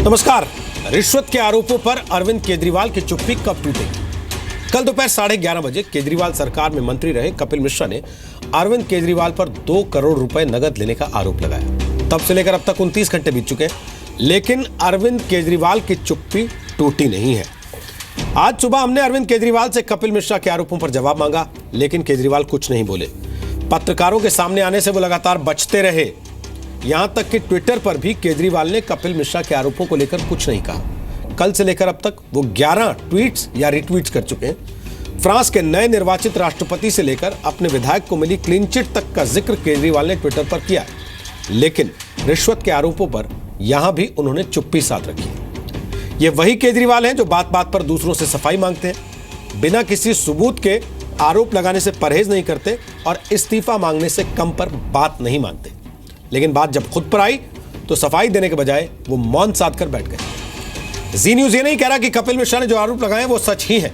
नमस्कार। रिश्वत के आरोपों पर अरविंद केजरीवाल की चुप्पी कब टूटेगी? कल दोपहर 11:30 बजे केजरीवाल सरकार में मंत्री रहे कपिल मिश्रा ने अरविंद केजरीवाल पर 2 करोड़ रुपए नकद लेने का आरोप लगाया। तब से लेकर अब तक 29 घंटे बीत चुके हैं, लेकिन अरविंद केजरीवाल की चुप्पी टूटी नहीं है। आज सुबह हमने अरविंद केजरीवाल से कपिल मिश्रा के आरोपों पर जवाब मांगा, लेकिन केजरीवाल कुछ नहीं बोले। पत्रकारों के सामने आने से वो लगातार बचते रहे। यहां तक कि ट्विटर पर भी केजरीवाल ने कपिल मिश्रा के आरोपों को लेकर कुछ नहीं कहा। कल से लेकर अब तक वो 11 ट्वीट्स या रिट्वीट्स कर चुके हैं। फ्रांस के नए निर्वाचित राष्ट्रपति से लेकर अपने विधायक को मिली क्लीन चिट तक का जिक्र केजरीवाल ने ट्विटर पर किया, लेकिन रिश्वत के आरोपों पर यहां भी उन्होंने चुप्पी साध रखी। ये वही केजरीवाल हैं जो बात बात पर दूसरों से सफाई मांगते हैं, बिना किसी सबूत के आरोप लगाने से परहेज नहीं करते और इस्तीफा मांगने से कम पर बात नहीं मानते। लेकिन बात जब खुद पर आई तो सफाई देने के बजाय वो मौन साध कर बैठ गए। जी न्यूज ये नहीं कह रहा कि कपिल मिश्रा ने जो आरोप लगाए वो सच ही है।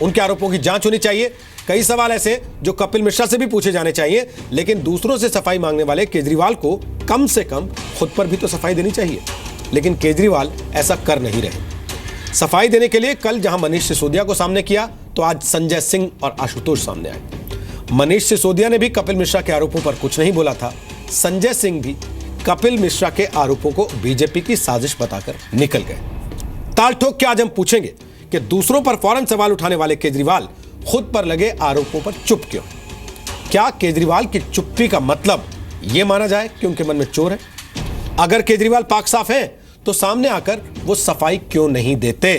उनके आरोपों की जांच होनी चाहिए। कई सवाल ऐसे जो कपिल मिश्रा से भी पूछे जाने चाहिए, लेकिन दूसरों से सफाई मांगने वाले केजरीवाल को कम से कम खुद पर भी तो सफाई देनी चाहिए। लेकिन केजरीवाल ऐसा कर नहीं रहे। सफाई देने के लिए कल जहां मनीष सिसोदिया को सामने किया, तो आज संजय सिंह और आशुतोष सामने आए। मनीष सिसोदिया ने भी कपिल मिश्रा के आरोपों पर कुछ नहीं बोला था। संजय सिंह भी कपिल मिश्रा के आरोपों को बीजेपी की साजिश बताकर निकल गए। ताल ठोक के आज हम पूछेंगे कि दूसरों पर फौरन सवाल उठाने वाले केजरीवाल खुद पर लगे आरोपों पर चुप क्यों? क्या केजरीवाल की चुप्पी का मतलब यह माना जाए कि उनके मन में चोर है? अगर केजरीवाल पाक साफ है तो सामने आकर वो सफाई क्यों नहीं देते?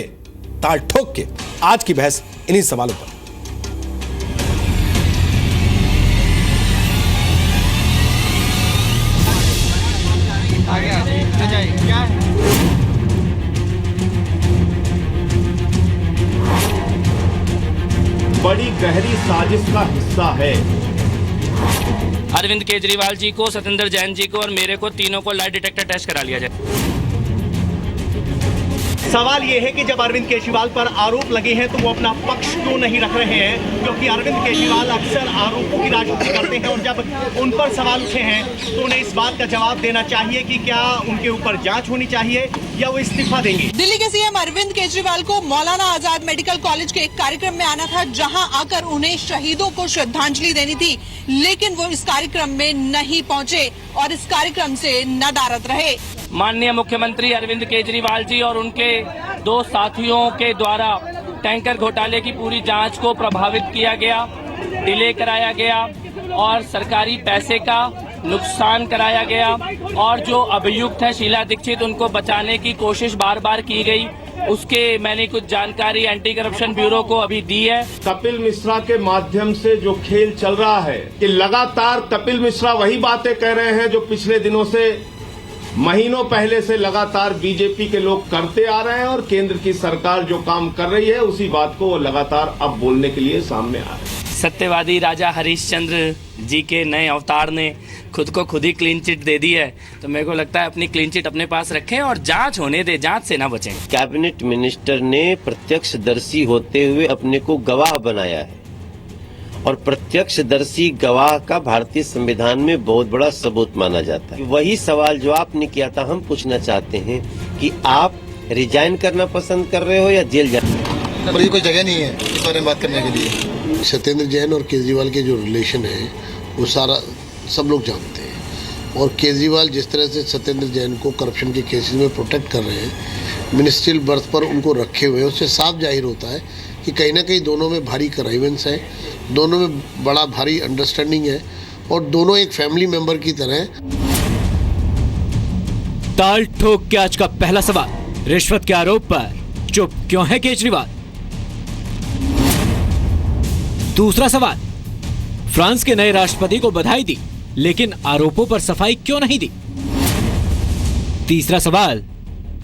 ताल ठोक के आज की बहस इन्हीं सवालों पर। बड़ी गहरी साजिश का हिस्सा है। अरविंद केजरीवाल जी को, सत्येंद्र जैन जी को और मेरे को, तीनों को लाइट डिटेक्टर टेस्ट करा लिया जाए। सवाल यह है कि जब अरविंद केजरीवाल पर आरोप लगे हैं तो वो अपना पक्ष क्यों नहीं रख रहे हैं? क्योंकि अरविंद केजरीवाल अक्सर आरोपों की राजनीति करते हैं और जब उन पर सवाल उठे हैं तो उन्हें इस बात का जवाब देना चाहिए कि क्या उनके ऊपर जांच होनी चाहिए या वो इस्तीफा देंगे। दिल्ली के सीएम अरविंद केजरीवाल को मौलाना आजाद मेडिकल कॉलेज के एक कार्यक्रम में आना था, जहां आकर उन्हें शहीदों को श्रद्धांजलि देनी थी, लेकिन वो इस कार्यक्रम में नहीं पहुंचे और इस कार्यक्रम से नदारद रहे। माननीय मुख्यमंत्री अरविंद केजरीवाल जी और उनके 2 साथियों के द्वारा टैंकर घोटाले की पूरी जांच को प्रभावित किया गया, डिले कराया गया और सरकारी पैसे का नुकसान कराया गया और जो अभियुक्त है शीला दीक्षित, उनको बचाने की कोशिश बार बार की गई। उसके मैंने कुछ जानकारी एंटी करप्शन ब्यूरो को अभी दी है। कपिल मिश्रा के माध्यम से जो खेल चल रहा है कि लगातार कपिल मिश्रा वही बातें कह रहे हैं जो पिछले दिनों से, महीनों पहले से लगातार बीजेपी के लोग करते आ रहे हैं और केंद्र की सरकार जो काम कर रही है उसी बात को वो लगातार अब बोलने के लिए सामने आ रहे हैं। सत्यवादी राजा हरिश्चंद्र जी के नए अवतार ने खुद को खुद ही क्लीन चिट दे दी है, तो मेरे को लगता है अपनी क्लीन चिट अपने पास रखें और जांच होने दे, जांच से ना बचें। कैबिनेट मिनिस्टर ने प्रत्यक्षदर्शी होते हुए अपने को गवाह बनाया है और प्रत्यक्षदर्शी गवाह का भारतीय संविधान में बहुत बड़ा सबूत माना जाता है। वही सवाल जो आपने किया था हम पूछना चाहते हैं कि आप रिजाइन करना पसंद कर रहे हो या जेल जाना? पर ये कोई जगह नहीं है इस बारे में बात करने के लिए। सत्येंद्र जैन और केजरीवाल के जो रिलेशन है वो सारा सब लोग जानते हैं, और केजरीवाल जिस तरह से सत्येंद्र जैन को करप्शन के केसेस में प्रोटेक्ट कर रहे हैं, मिनिस्ट्रियल बर्थ पर उनको रखे हुए हैं, उससे साफ जाहिर होता है कि कहीं ना कहीं दोनों में भारी कनेक्शंस है, दोनों में बड़ा भारी अंडरस्टैंडिंग है और दोनों एक फैमिली मेंबर की तरह हैं। ताल ठोक के आज का पहला सवाल, रिश्वत के आरोप पर चुप क्यों है केजरीवाल? दूसरा सवाल, फ्रांस के नए राष्ट्रपति को बधाई दी, लेकिन आरोपों पर सफाई क्यों नहीं दी? तीसरा सवाल,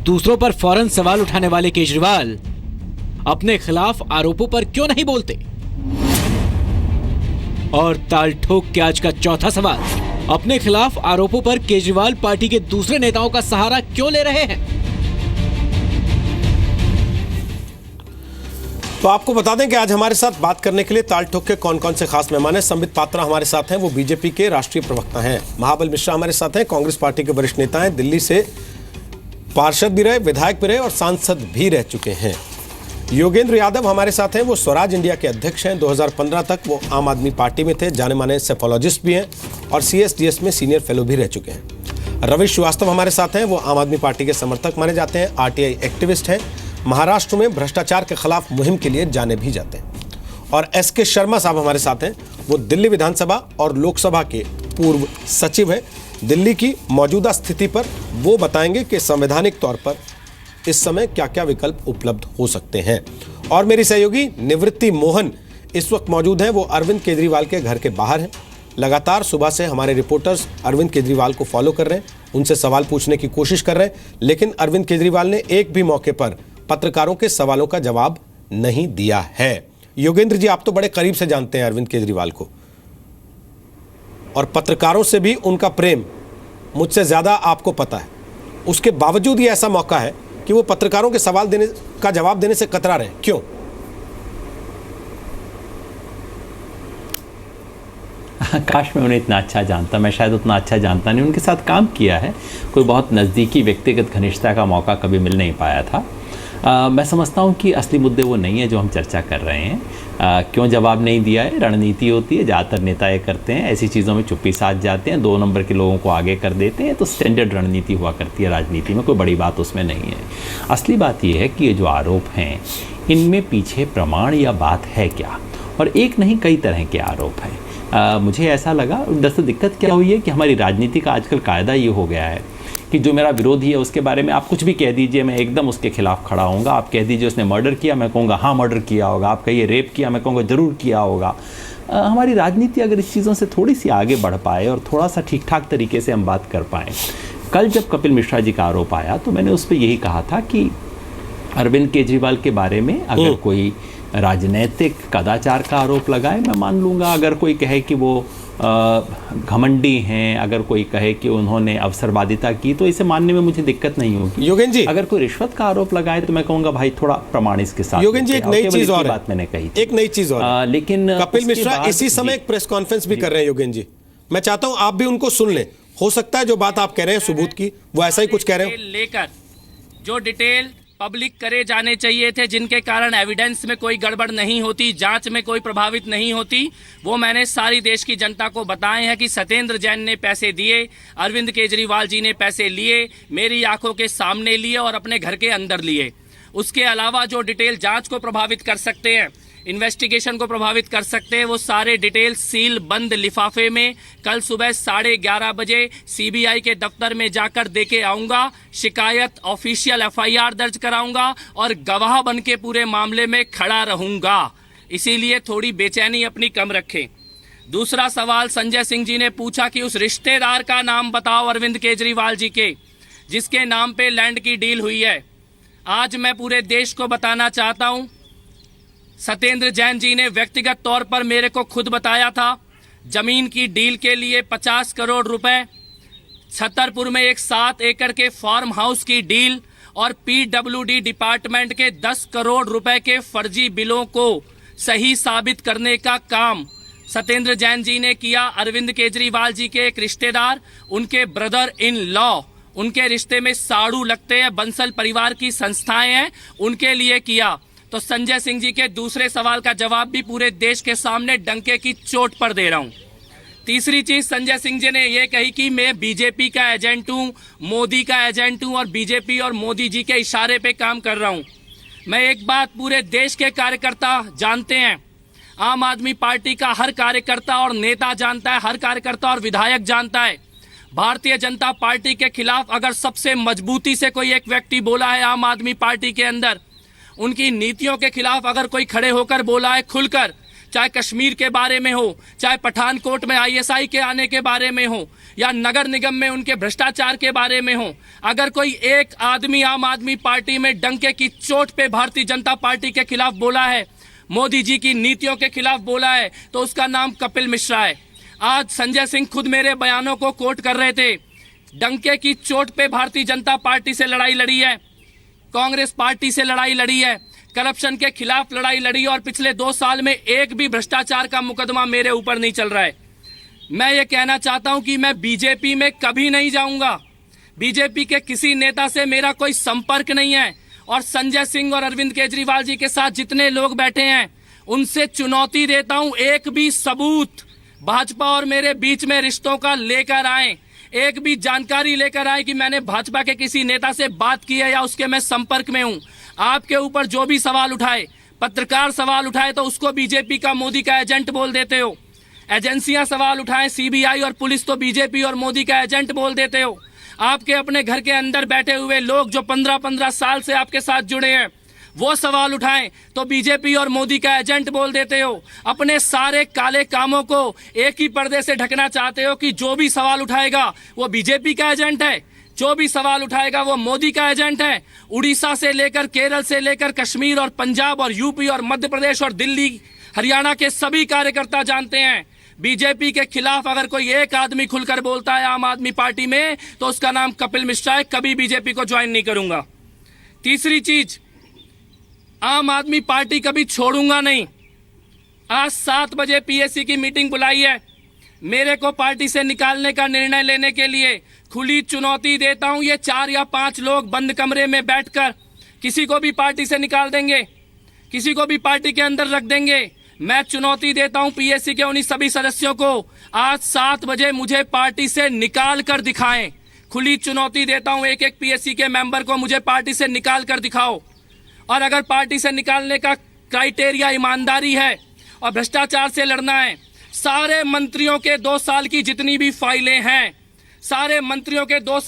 दूसरों पर फौरन सवाल उठाने वाले केजरीवाल अपने खिलाफ आरोपों पर क्यों नहीं बोलते? और ताल ठोक के आज का चौथा सवाल, अपने खिलाफ आरोपों पर केजरीवाल पार्टी के दूसरे नेताओं का सहारा क्यों ले रहे हैं? तो आपको बता दें कि आज हमारे साथ बात करने के लिए ताल ठोक के कौन कौन से खास मेहमान हैं। संबित पात्रा हमारे साथ हैं, वो बीजेपी के राष्ट्रीय प्रवक्ता हैं। महाबल मिश्रा हमारे साथ हैं, कांग्रेस पार्टी के वरिष्ठ नेता हैं। दिल्ली से पार्षद भी रहे, विधायक भी रहे और सांसद भी रह चुके हैं। योगेंद्र यादव हमारे साथ हैं। वो स्वराज इंडिया के अध्यक्ष हैं। 2015 तक वो आम आदमी पार्टी में थे। जाने माने सेफोलॉजिस्ट भी हैं और CSDS में सीनियर फेलो भी रह चुके हैं। रवि श्रीवास्तव हमारे साथ हैं। वो आम आदमी पार्टी के समर्थक माने जाते हैं। RTI एक्टिविस्ट हैं। महाराष्ट्र में भ्रष्टाचार के खिलाफ मुहिम के लिए जाने भी जाते हैं। और SK शर्मा साहब हमारे साथ हैं। वो दिल्ली विधानसभा और लोकसभा के पूर्व सचिव हैं। दिल्ली की मौजूदा स्थिति पर वो बताएंगे कि संवैधानिक तौर पर इस समय क्या क्या विकल्प उपलब्ध हो सकते हैं। और मेरी सहयोगी निवृत्ति मोहन इस वक्त मौजूद हैं। वो अरविंद केजरीवाल के घर के बाहर हैं। लगातार सुबह से हमारे रिपोर्टर्स अरविंद केजरीवाल को फॉलो कर रहे हैं, उनसे सवाल पूछने की कोशिश कर रहे हैं, लेकिन अरविंद केजरीवाल ने एक भी मौके पर पत्रकारों के सवालों का जवाब नहीं दिया है। योगेंद्र जी, आप तो बड़े करीब से जानते हैं अरविंद केजरीवाल को, और पत्रकारों से भी उनका प्रेम मुझसे ज्यादा आपको पता है। उसके बावजूद ये ऐसा मौका है कि वो पत्रकारों के सवाल देने का जवाब देने से कतरा रहे, क्यों? काश मैं उन्हें इतना अच्छा जानता। मैं शायद उतना अच्छा जानता नहीं। उनके साथ काम किया है, कोई बहुत नज़दीकी व्यक्तिगत घनिष्ठता का मौका कभी मिल नहीं पाया था। मैं समझता हूँ कि असली मुद्दे वो नहीं है जो हम चर्चा कर रहे हैं। क्यों जवाब नहीं दिया है, रणनीति होती है। ज़्यादातर नेता ये करते हैं, ऐसी चीज़ों में चुप्पी साध जाते हैं, 2 नंबर के लोगों को आगे कर देते हैं। तो स्टैंडर्ड रणनीति हुआ करती है राजनीति में, कोई बड़ी बात उसमें नहीं है। असली बात ये है कि ये जो आरोप हैं, इनमें पीछे प्रमाण या बात है क्या, और एक नहीं कई तरह के आरोप हैं। मुझे ऐसा लगा, दरअसल दिक्कत क्या हुई है कि हमारी राजनीति का आजकल कायदा ये हो गया है कि जो मेरा विरोधी है उसके बारे में आप कुछ भी कह दीजिए, मैं एकदम उसके खिलाफ खड़ा होऊंगा। आप कह दीजिए उसने मर्डर किया, मैं कहूँगा हाँ मर्डर किया होगा। आप कहिए रेप किया, मैं कहूँगा ज़रूर किया होगा। हमारी राजनीति अगर इस चीज़ों से थोड़ी सी आगे बढ़ पाए और थोड़ा सा ठीक ठाक तरीके से हम बात कर पाएँ। कल जब कपिल मिश्रा जी का आरोप आया तो मैंने उस पर यही कहा था कि अरविंद केजरीवाल के बारे में अगर कोई राजनैतिक कदाचार का आरोप लगाए मैं मान लूँगा। अगर कोई कहे कि वो घमंडी हैं, अगर कोई कहे कि उन्होंने अवसरवादिता की, तो इसे मानने में मुझे दिक्कत नहीं होगी। योगेंद्र जी, अगर कोई रिश्वत का आरोप लगाए तो मैं कहूँगा भाई थोड़ा प्रमाण इसके साथ। योगेंद्र जी, एक नई चीज और बात मैंने कही, एक नई चीज और लेकिन कपिल मिश्रा इसी समय एक प्रेस कॉन्फ्रेंस भी कर रहे हैं। योगेंद्र जी, मैं चाहता हूं आप भी उनको सुन लें। हो सकता है जो बात आप कह रहे हैं सबूत की, वो ऐसा ही कुछ कह रहे हो। लेकर जो डिटेल पब्लिक करे जाने चाहिए थे, जिनके कारण एविडेंस में कोई गड़बड़ नहीं होती, जांच में कोई प्रभावित नहीं होती, वो मैंने सारी देश की जनता को बताए हैं कि सत्येंद्र जैन ने पैसे दिए, अरविंद केजरीवाल जी ने पैसे लिए, मेरी आंखों के सामने लिए और अपने घर के अंदर लिए। उसके अलावा जो डिटेल जांच को प्रभावित कर सकते हैं, इन्वेस्टिगेशन को प्रभावित कर सकते हैं, वो सारे डिटेल सील बंद लिफाफे में कल सुबह 11:30 बजे CBI के दफ्तर में जाकर देके आऊंगा। शिकायत ऑफिशियल FIR दर्ज कराऊंगा और गवाह बन के पूरे मामले में खड़ा रहूंगा। इसीलिए थोड़ी बेचैनी अपनी कम रखें। दूसरा सवाल संजय सिंह जी ने पूछा कि उस रिश्तेदार का नाम बताओ अरविंद केजरीवाल जी के, जिसके नाम पे लैंड की डील हुई है। आज मैं पूरे देश को बताना चाहता हूं, सत्येंद्र जैन जी ने व्यक्तिगत तौर पर मेरे को खुद बताया था, जमीन की डील के लिए 50 करोड़ रुपए, छतरपुर में एक 7 एकड़ के फार्म हाउस की डील और PWD डिपार्टमेंट के 10 करोड़ रुपए के फर्जी बिलों को सही साबित करने का काम सत्येंद्र जैन जी ने किया। अरविंद केजरीवाल जी के एक रिश्तेदार, उनके ब्रदर इन लॉ, उनके रिश्ते में साड़ू लगते हैं, बंसल परिवार की संस्थाएं हैं, उनके लिए किया। तो संजय सिंह जी के दूसरे सवाल का जवाब भी पूरे देश के सामने डंके की चोट पर दे रहा हूं। तीसरी चीज संजय सिंह जी ने यह कही कि मैं बीजेपी का एजेंट हूं, मोदी का एजेंट हूं और बीजेपी और मोदी जी के इशारे पे काम कर रहा हूं। मैं एक बात पूरे देश के कार्यकर्ता जानते हैं, आम आदमी पार्टी का हर कार्यकर्ता और नेता जानता है, हर कार्यकर्ता और विधायक जानता है, भारतीय जनता पार्टी के खिलाफ अगर सबसे मजबूती से कोई एक व्यक्ति बोला है आम आदमी पार्टी के अंदर, उनकी नीतियों के खिलाफ अगर कोई खड़े होकर बोला है खुलकर, चाहे कश्मीर के बारे में हो, चाहे पठानकोट में ISI के आने के बारे में हो, या नगर निगम में उनके भ्रष्टाचार के बारे में हो, अगर कोई एक आदमी आम आदमी पार्टी में डंके की चोट पे भारतीय जनता पार्टी के खिलाफ बोला है, मोदी जी की नीतियों के खिलाफ बोला है, तो उसका नाम कपिल मिश्रा है। आज संजय सिंह खुद मेरे बयानों को कोट कर रहे थे। डंके की चोट पे भारतीय जनता पार्टी से लड़ाई लड़ी है, कांग्रेस पार्टी से लड़ाई लड़ी है, करप्शन के खिलाफ लड़ाई लड़ी, और पिछले 2 साल में एक भी भ्रष्टाचार का मुकदमा मेरे ऊपर नहीं चल रहा है। मैं ये कहना चाहता हूं कि मैं बीजेपी में कभी नहीं जाऊंगा। बीजेपी के किसी नेता से मेरा कोई संपर्क नहीं है और संजय सिंह और अरविंद केजरीवाल जी के साथ जितने लोग बैठे हैं उनसे चुनौती देता हूं, एक भी सबूत भाजपा और मेरे बीच में रिश्तों का लेकर आए, एक भी जानकारी लेकर आए कि मैंने भाजपा के किसी नेता से बात की है या उसके मैं संपर्क में हूं। आपके ऊपर जो भी सवाल उठाए, पत्रकार सवाल उठाए तो उसको बीजेपी का मोदी का एजेंट बोल देते हो, एजेंसियां सवाल उठाएं सीबीआई और पुलिस तो बीजेपी और मोदी का एजेंट बोल देते हो। आपके अपने घर के अंदर बैठे हुए लोग जो 15-15 साल से आपके साथ जुड़े हैं वो सवाल उठाएं तो बीजेपी और मोदी का एजेंट बोल देते हो। अपने सारे काले कामों को एक ही पर्दे से ढकना चाहते हो कि जो भी सवाल उठाएगा वो बीजेपी का एजेंट है, जो भी सवाल उठाएगा वो मोदी का एजेंट है। उड़ीसा से लेकर केरल से लेकर कश्मीर और पंजाब और यूपी और मध्य प्रदेश और दिल्ली हरियाणा के सभी कार्यकर्ता जानते हैं बीजेपी के खिलाफ अगर कोई एक आदमी खुलकर बोलता है आम आदमी पार्टी में तो उसका नाम कपिल मिश्रा है। कभी बीजेपी को ज्वाइन नहीं करूंगा। तीसरी चीज, आम आदमी पार्टी कभी छोड़ूंगा नहीं। आज 7 बजे पीएससी की मीटिंग बुलाई है, मेरे को पार्टी से निकालने का निर्णय लेने के लिए खुली चुनौती देता हूं। ये 4 या 5 लोग बंद कमरे में बैठकर किसी को भी पार्टी से निकाल देंगे, किसी को भी पार्टी के अंदर रख देंगे। मैं चुनौती देता हूं पीएससी के उन्हीं सभी सदस्यों को, आज 7 बजे मुझे पार्टी से निकाल कर दिखाएं। खुली चुनौती देता हूं एक एक पीएससी के मेंबर को, मुझे पार्टी से निकाल कर दिखाओ। और अगर पार्टी से निकालने का क्राइटेरिया ईमानदारी है और भ्रष्टाचार से लड़ना है, सारे मंत्रियों के 2 साल की जितनी भी फाइलें हैं, सारे मंत्रियों के 2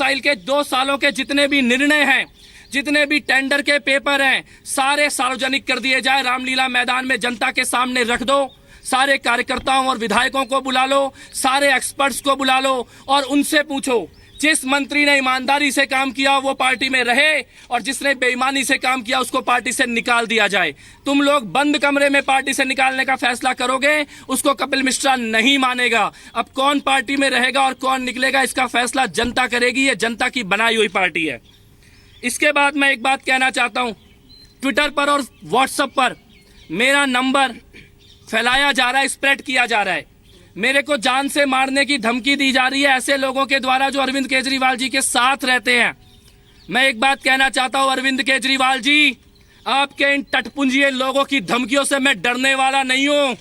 सालों के जितने भी निर्णय हैं, जितने भी टेंडर के पेपर हैं, सारे सार्वजनिक कर दिए जाए। रामलीला मैदान में जनता के सामने रख दो, सारे कार्यकर्ताओं और विधायकों को बुला लो, सारे एक्सपर्ट्स को बुला लो और उनसे पूछो जिस मंत्री ने ईमानदारी से काम किया वो पार्टी में रहे और जिसने बेईमानी से काम किया उसको पार्टी से निकाल दिया जाए। तुम लोग बंद कमरे में पार्टी से निकालने का फैसला करोगे, उसको कपिल मिश्रा नहीं मानेगा। अब कौन पार्टी में रहेगा और कौन निकलेगा इसका फैसला जनता करेगी। ये जनता की बनाई हुई पार्टी है। इसके बाद मैं एक बात कहना चाहता हूं, ट्विटर पर और व्हाट्सएप पर मेरा नंबर फैलाया जा रहा है, स्प्रेड किया जा रहा है, मेरे को जान से मारने की धमकी दी जा रही है ऐसे लोगों के द्वारा जो अरविंद केजरीवाल जी के साथ रहते हैं। मैं एक बात कहना चाहता हूं अरविंद केजरीवाल जी, आपके इन टटपुंजिए लोगों की धमकियों से मैं डरने वाला नहीं हूं।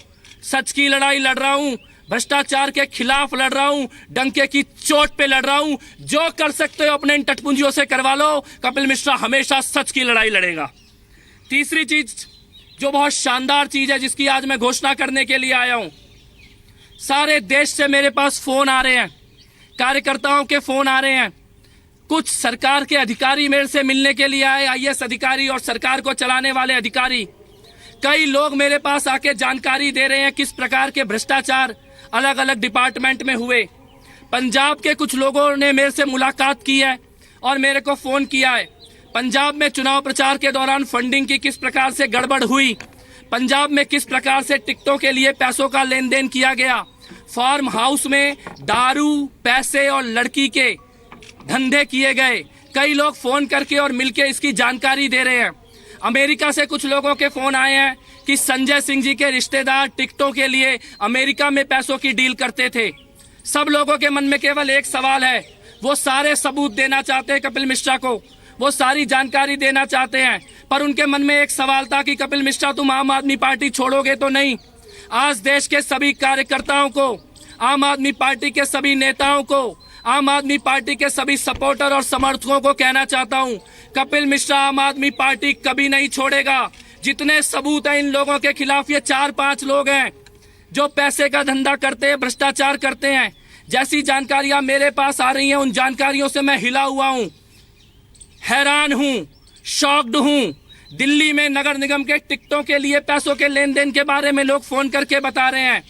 सच की लड़ाई लड़ रहा हूं, भ्रष्टाचार के खिलाफ लड़ रहा हूं, डंके की चोट पे लड़ रहा हूं। जो कर सकते हो अपने इन टटपुंजियों से करवा लो, कपिल मिश्रा हमेशा सच की लड़ाई लड़ेगा। तीसरी चीज जो बहुत शानदार चीज है जिसकी आज मैं घोषणा करने के लिए आया हूं, सारे देश से मेरे पास फोन आ रहे हैं, कार्यकर्ताओं के फोन आ रहे हैं, कुछ सरकार के अधिकारी मेरे से मिलने के लिए आए, आईएएस अधिकारी और सरकार को चलाने वाले अधिकारी। कई लोग मेरे पास आके जानकारी दे रहे हैं किस प्रकार के भ्रष्टाचार अलग अलग डिपार्टमेंट में हुए। पंजाब के कुछ लोगों ने मेरे से मुलाकात की है और मेरे को फोन किया है। पंजाब में चुनाव प्रचार के दौरान फंडिंग की किस प्रकार से गड़बड़ हुई, पंजाब में किस प्रकार से टिकटों के लिए पैसों का लेन देन किया गया, फार्म हाउस में दारू, पैसे और लड़की के धंधे किए गए। कई लोग फोन करके और मिलके इसकी जानकारी दे रहे हैं। अमेरिका से कुछ लोगों के फोन आए हैं कि संजय सिंह जी के रिश्तेदार टिकटों के लिए अमेरिका में पैसों की डील करते थे। सब लोगों के मन में केवल एक सवाल है, वो सारे सबूत देना चाहते हैं कपिल मिश्रा को, वो सारी जानकारी देना चाहते हैं, पर उनके मन में एक सवाल था कि कपिल मिश्रा तुम आम आदमी पार्टी छोड़ोगे तो नहीं। आज देश के सभी कार्यकर्ताओं को, आम आदमी पार्टी के सभी नेताओं को, आम आदमी पार्टी के सभी सपोर्टर और समर्थकों को कहना चाहता हूं, कपिल मिश्रा आम आदमी पार्टी कभी नहीं छोड़ेगा। जितने सबूत हैं इन लोगों के खिलाफ, ये 4-5 लोग हैं जो पैसे का धंधा करते हैं, भ्रष्टाचार करते हैं। जैसी जानकारियां मेरे पास आ रही हैं उन जानकारियों से मैं हिला हुआ हूं, हैरान हूं, शॉक्ड हूं। दिल्ली में नगर निगम के टिकटों के लिए पैसों के लेन देन के बारे में लोग फोन करके बता रहे हैं।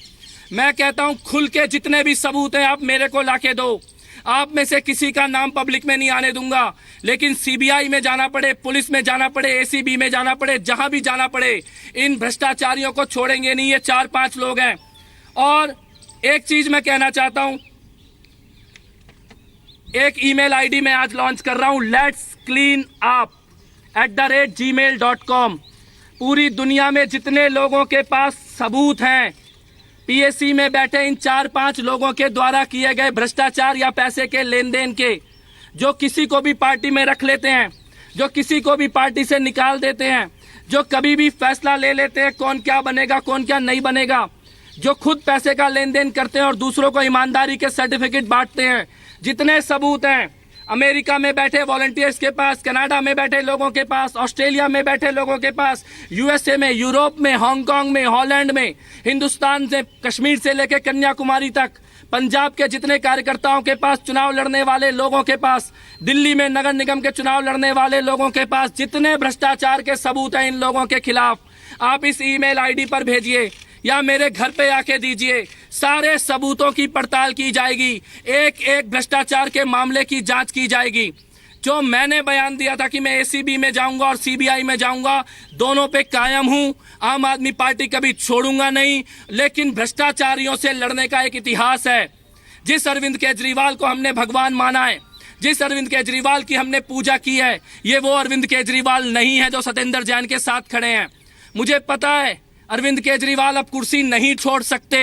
मैं कहता हूं खुल के जितने भी सबूत हैं आप मेरे को लाके दो। आप में से किसी का नाम पब्लिक में नहीं आने दूंगा, लेकिन सीबीआई में जाना पड़े, पुलिस में जाना पड़े, एसीबी में जाना पड़े, जहां भी जाना पड़े, इन भ्रष्टाचारियों को छोड़ेंगे नहीं। ये 4-5 लोग हैं। और एक चीज मैं कहना चाहता हूं, एक ईमेल आईडी मैं आज लॉन्च कर रहा हूं, letscleanup@gmail.com। पूरी दुनिया में जितने लोगों के पास सबूत हैं पीएससी में बैठे इन 4-5 लोगों के द्वारा किए गए भ्रष्टाचार या पैसे के लेन देन के, जो किसी को भी पार्टी में रख लेते हैं, जो किसी को भी पार्टी से निकाल देते हैं, जो कभी भी फैसला ले लेते हैं कौन क्या बनेगा कौन क्या नहीं बनेगा, जो खुद पैसे का लेन देन करते हैं और दूसरों को ईमानदारी के सर्टिफिकेट बांटते हैं। जितने सबूत हैं अमेरिका में बैठे वॉलंटियर्स के पास, कनाडा में बैठे लोगों के पास, ऑस्ट्रेलिया में बैठे लोगों के पास, यूएसए में, यूरोप में, हांगकांग में, हॉलैंड में, हिंदुस्तान से कश्मीर से लेकर कन्याकुमारी तक, पंजाब के जितने कार्यकर्ताओं के पास, चुनाव लड़ने वाले लोगों के पास, दिल्ली में नगर निगम के चुनाव लड़ने वाले लोगों के पास, जितने भ्रष्टाचार के सबूत हैं इन लोगों के खिलाफ, आप इस ईमेल आईडी पर भेजिए या मेरे घर पे आके दीजिए। सारे सबूतों की पड़ताल की जाएगी, एक एक भ्रष्टाचार के मामले की जांच की जाएगी। जो मैंने बयान दिया था कि मैं एसीबी में जाऊंगा और सीबीआई में जाऊंगा, दोनों पे कायम हूं। आम आदमी पार्टी कभी छोड़ूंगा नहीं, लेकिन भ्रष्टाचारियों से लड़ने का एक इतिहास है। जिस अरविंद केजरीवाल को हमने भगवान माना है, जिस अरविंद केजरीवाल की हमने पूजा की है, ये वो अरविंद केजरीवाल नहीं है जो सत्येंद्र जैन के साथ खड़े हैं। मुझे पता है अरविंद केजरीवाल अब कुर्सी नहीं छोड़ सकते,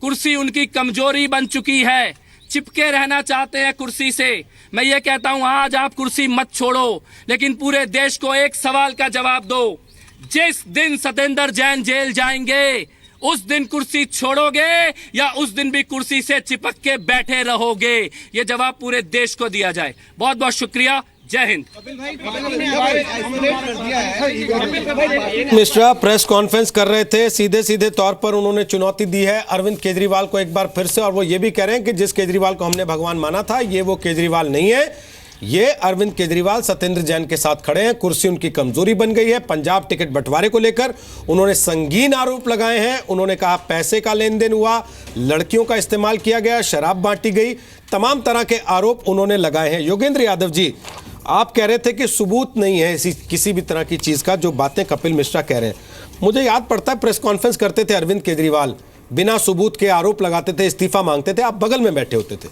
कुर्सी उनकी कमजोरी बन चुकी है, चिपके रहना चाहते हैं कुर्सी से। मैं ये कहता हूं आज आप कुर्सी मत छोड़ो, लेकिन पूरे देश को एक सवाल का जवाब दो। जिस दिन सत्येंद्र जैन जेल जाएंगे उस दिन कुर्सी छोड़ोगे या उस दिन भी कुर्सी से चिपक के बैठे रहोगे? ये जवाब पूरे देश को दिया जाए। बहुत बहुत शुक्रिया, जय हिंद। मिश्रा प्रेस कॉन्फ्रेंस कर रहे थे, सीधे सीधे तौर पर उन्होंने चुनौती दी है अरविंद केजरीवाल को एक बार फिर से, और वो ये भी कह रहे हैं कि जिस केजरीवाल को हमने भगवान माना था ये वो केजरीवाल नहीं है। ये अरविंद केजरीवाल सत्येंद्र जैन के साथ खड़े हैं, कुर्सी उनकी कमजोरी बन गई है। पंजाब टिकट बंटवारे को लेकर उन्होंने संगीन आरोप लगाए हैं। उन्होंने कहा पैसे का लेन देन हुआ, लड़कियों का इस्तेमाल किया गया, शराब बांटी गई, तमाम तरह के आरोप उन्होंने लगाए हैं। योगेंद्र यादव जी, आप कह रहे थे कि सबूत नहीं है किसी भी तरह की चीज का, जो बातें कपिल मिश्रा कह रहे हैं। मुझे याद पड़ता है प्रेस कॉन्फ्रेंस करते थे अरविंद केजरीवाल, बिना सबूत के आरोप लगाते थे, इस्तीफा मांगते थे, आप बगल में बैठे होते थे,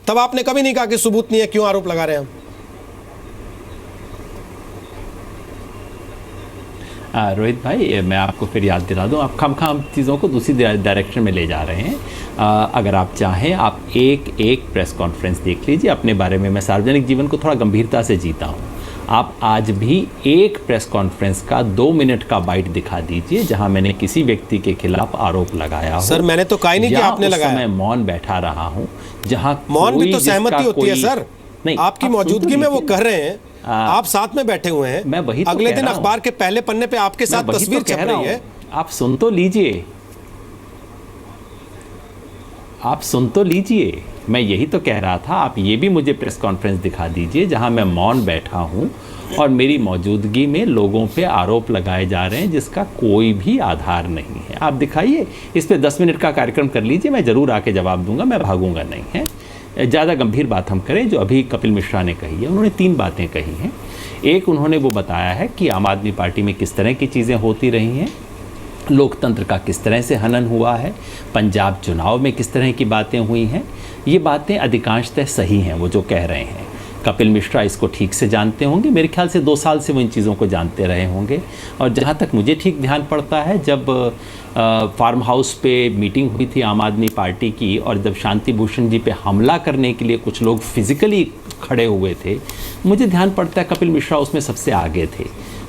तब आपने कभी नहीं कहा कि सबूत नहीं है, क्यों आरोप लगा रहे हैं हम? रोहित भाई, मैं आपको फिर याद दिला दूं, आप खाम चीज़ों को दूसरी डायरेक्शन में ले जा रहे हैं। अगर आप चाहें आप एक प्रेस कॉन्फ्रेंस देख लीजिए अपने बारे में। मैं सार्वजनिक जीवन को थोड़ा गंभीरता से जीता हूं। आप आज भी एक प्रेस कॉन्फ्रेंस का 2 मिनट का बाइट दिखा दीजिए जहां मैंने किसी व्यक्ति के खिलाफ आरोप लगाया हो। सर मैंने तो कहा ही नहीं कि आपने लगाया। मैं मौन बैठा रहा हूं, जहां मौन भी तो सहमति होती है सर। नहीं, आपकी मौजूदगी में वो कह रहे हैं, आप साथ में बैठे हुए हैं, मैं वही तो अगले दिन अखबार के पहले पन्ने पे आपके साथ तस्वीर छप रही है। आप सुन तो लीजिए, आप सुन तो लीजिए। मैं यही तो कह रहा था, आप ये भी मुझे प्रेस कॉन्फ्रेंस दिखा दीजिए जहां मैं मौन बैठा हूं और मेरी मौजूदगी में लोगों पे आरोप लगाए जा रहे हैं जिसका कोई भी आधार नहीं है। आप दिखाइए, इस पे 10 मिनट का कार्यक्रम कर लीजिए, मैं ज़रूर आके जवाब दूंगा, मैं भागूंगा नहीं है। ज़्यादा गंभीर बात हम करें जो अभी कपिल मिश्रा ने कही है। उन्होंने 3 बातें कही हैं। एक, उन्होंने वो बताया है कि आम आदमी पार्टी में किस तरह की चीज़ें होती रही हैं, लोकतंत्र का किस तरह से हनन हुआ है, पंजाब चुनाव में किस तरह की बातें हुई हैं। ये बातें अधिकांशतः सही हैं वो जो कह रहे हैं। कपिल मिश्रा इसको ठीक से जानते होंगे, मेरे ख्याल से 2 साल से वो इन चीज़ों को जानते रहे होंगे। और जहाँ तक मुझे ठीक ध्यान पड़ता है, जब फार्म हाउस पे मीटिंग हुई थी आम आदमी पार्टी की और जब शांति भूषण जी पे हमला करने के लिए कुछ लोग फिजिकली खड़े हुए थे, मुझे ध्यान पड़ता है कपिल मिश्रा उसमें सबसे आगे थे।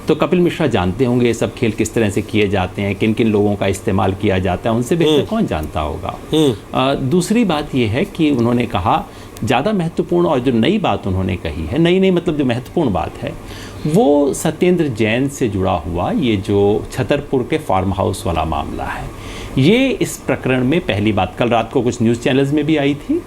तो कपिल मिश्रा जानते होंगे ये सब खेल किस तरह से किए जाते हैं, किन किन लोगों का इस्तेमाल किया जाता है, उनसे बेहतर कौन जानता होगा। दूसरी बात ये है कि उन्होंने कहा, ज़्यादा महत्वपूर्ण और जो नई बात उन्होंने कही है, नई मतलब जो महत्वपूर्ण बात है वो सत्येंद्र जैन से जुड़ा हुआ ये जो छतरपुर के फार्म हाउस वाला मामला है। ये इस प्रकरण में पहली बात, कल रात को कुछ न्यूज़ चैनल्स में भी आई थी,